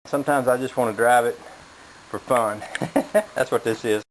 Sometimes I just want to drive it for fun. That's what this is.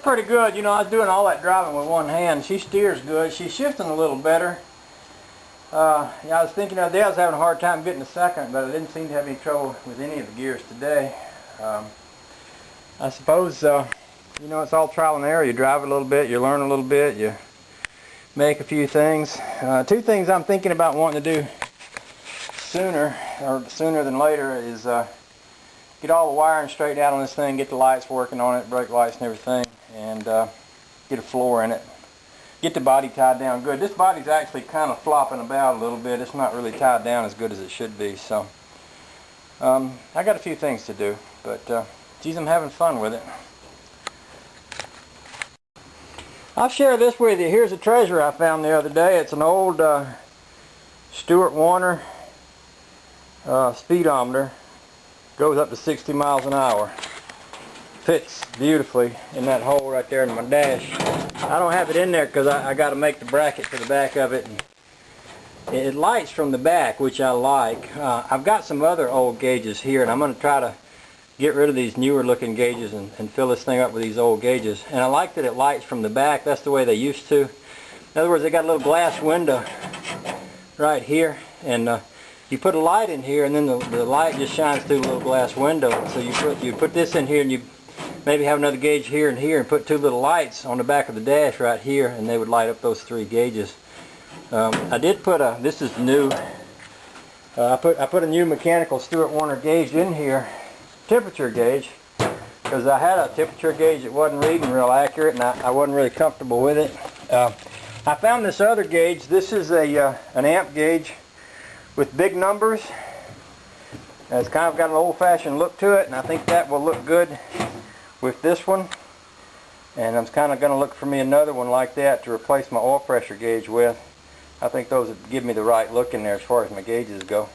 pretty good. You know, I was doing all that driving with one hand. She steers good. She's shifting a little better. Yeah, I was thinking the other day I was having a hard time getting a second, but I didn't seem to have any trouble with any of the gears today. I suppose, you know, it's all trial and error. You drive a little bit, you learn a little bit, you make a few things. Two things I'm thinking about wanting to do sooner than later is get all the wiring straightened out on this thing, get the lights working on it, brake lights and everything, and get a floor in it. Get the body tied down good. This body's actually kind of flopping about a little bit. It's not really tied down as good as it should be. So I got a few things to do, but geez, I'm having fun with it. I'll share this with you. Here's a treasure I found the other day. It's an old Stuart Warner speedometer. Goes up to 60 miles an hour. Fits beautifully in that hole right there in my dash. I don't have it in there because I got to make the bracket for the back of it. And it lights from the back, which I like. I've got some other old gauges here, and I'm going to try to get rid of these newer looking gauges and fill this thing up with these old gauges. And I like that it lights from the back. That's the way they used to. In other words, they got a little glass window right here, and you put a light in here, and then the light just shines through the little glass window. So you put this in here, and you maybe have another gauge here and here, and put two little lights on the back of the dash right here, and they would light up those three gauges. I did put this is new. I put a new mechanical Stuart Warner gauge in here, temperature gauge, because I had a temperature gauge that wasn't reading real accurate, and I wasn't really comfortable with it. I found this other gauge. This is an amp gauge with big numbers. It's kind of got an old-fashioned look to it, and I think that will look good with this one. And I'm kind of going to look for me another one like that to replace my oil pressure gauge with. I think those would give me the right look in there as far as my gauges go.